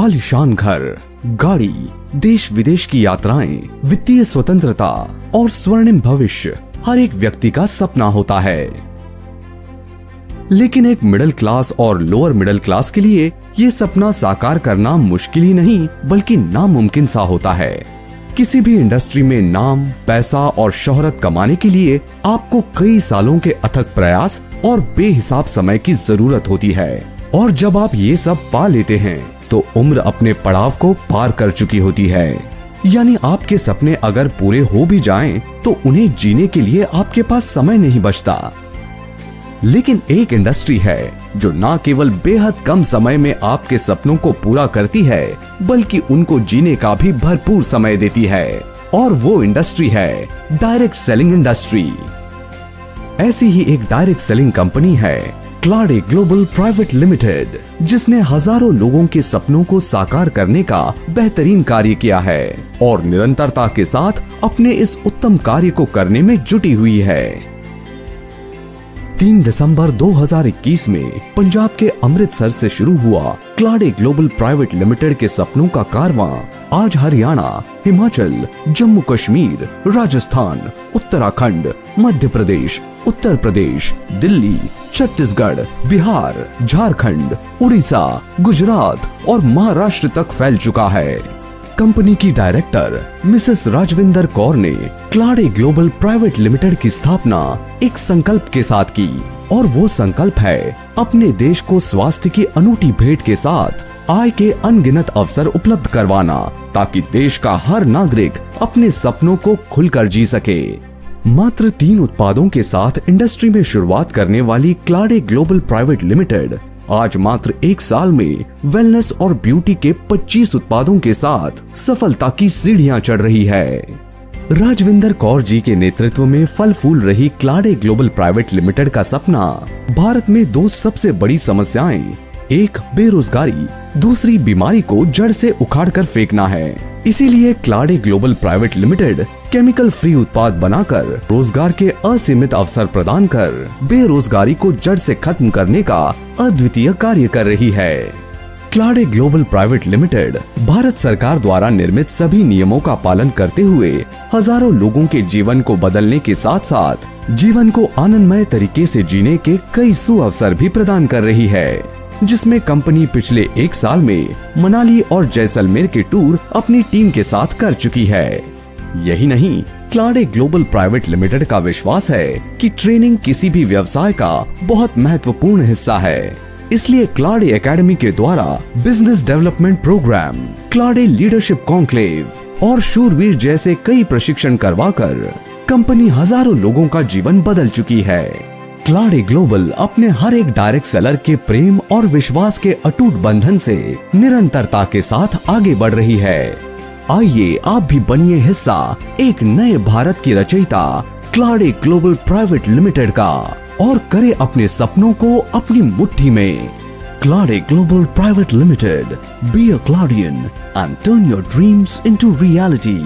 आलीशान घर, गाड़ी, देश विदेश की यात्राएं, वित्तीय स्वतंत्रता और स्वर्णिम भविष्य हर एक व्यक्ति का सपना होता है। लेकिन एक मिडिल क्लास और लोअर मिडिल क्लास के लिए ये सपना साकार करना मुश्किल ही नहीं बल्कि नामुमकिन सा होता है। किसी भी इंडस्ट्री में नाम, पैसा और शोहरत कमाने के लिए आपको कई सालों के अथक प्रयास और बेहिसाब समय की जरूरत होती है, और जब आप ये सब पा लेते हैं तो उम्र अपने पड़ाव को पार कर चुकी होती है। यानी आपके सपने अगर पूरे हो भी जाएं तो उन्हें जीने के लिए आपके पास समय नहीं बचता। लेकिन एक इंडस्ट्री है जो न केवल बेहद कम समय में आपके सपनों को पूरा करती है बल्कि उनको जीने का भी भरपूर समय देती है, और वो इंडस्ट्री है डायरेक्ट सेलिंग इंडस्ट्री। ऐसी ही एक डायरेक्ट सेलिंग कंपनी है क्लाडे ग्लोबल प्राइवेट लिमिटेड, जिसने हजारों लोगों के सपनों को साकार करने का बेहतरीन कार्य किया है और निरंतरता के साथ अपने इस उत्तम कार्य को करने में जुटी हुई है। 3 दिसंबर 2021 में पंजाब के अमृतसर से शुरू हुआ क्लाडे ग्लोबल प्राइवेट लिमिटेड के सपनों का कारवां आज हरियाणा, हिमाचल, जम्मू कश्मीर, राजस्थान, उत्तराखंड, मध्य प्रदेश, उत्तर प्रदेश, दिल्ली, छत्तीसगढ़, बिहार, झारखंड, उड़ीसा, गुजरात और महाराष्ट्र तक फैल चुका है। कंपनी की डायरेक्टर मिसेस राजविंदर कौर ने क्लाडे ग्लोबल प्राइवेट लिमिटेड की स्थापना एक संकल्प के साथ की, और वो संकल्प है अपने देश को स्वास्थ्य की अनूठी भेंट के साथ आय के अनगिनत अवसर उपलब्ध करवाना, ताकि देश का हर नागरिक अपने सपनों को खुलकर जी सके। मात्र 3 उत्पादों के साथ इंडस्ट्री में शुरुआत करने वाली क्लाडे ग्लोबल प्राइवेट लिमिटेड आज मात्र 1 साल में वेलनेस और ब्यूटी के 25 उत्पादों के साथ सफलता की सीढ़ियां चढ़ रही है। राजविंदर कौर जी के नेतृत्व में फल फूल रही क्लाडे ग्लोबल प्राइवेट लिमिटेड का सपना भारत में 2 सबसे बड़ी समस्याएं, एक बेरोजगारी, दूसरी बीमारी को जड़ से उखाड़ कर फेंकना है। इसीलिए Clade global private limited chemical free उत्पाद बनाकर रोजगार के असीमित अवसर प्रदान कर बेरोजगारी को जड़ से खत्म करने का अद्वितीय कार्य कर रही है। क्लाडे ग्लोबल प्राइवेट लिमिटेड भारत सरकार द्वारा निर्मित सभी नियमों का पालन करते हुए हजारों लोगों के जीवन को बदलने के साथ साथ जीवन को आनंदमय तरीके से जीने के कई सुअवसर भी प्रदान कर रही है, जिसमें कंपनी पिछले 1 साल में मनाली और जैसलमेर के टूर अपनी टीम के साथ कर चुकी है। यही नहीं, क्लाडे ग्लोबल प्राइवेट लिमिटेड का विश्वास है कि ट्रेनिंग किसी भी व्यवसाय का बहुत महत्वपूर्ण हिस्सा है। इसलिए क्लाडे एकेडमी के द्वारा business development program, Clade leadership conclave और शूरवीर जैसे कई प्रशिक्षण करवाकर कंपनी हजारों लोगों का जीवन बदल चुकी है। क्लाडे ग्लोबल अपने हर एक डायरेक्ट सेलर के प्रेम और विश्वास के अटूट बंधन से निरंतरता के साथ आगे बढ़ रही है। आइए आप भी बनिए हिस्सा एक नए भारत की रचयिता क्लाडे ग्लोबल प्राइवेट लिमिटेड का, और करें अपने सपनों को अपनी मुट्ठी में। Clade global private limited, be a Cladian and turn your dreams into reality.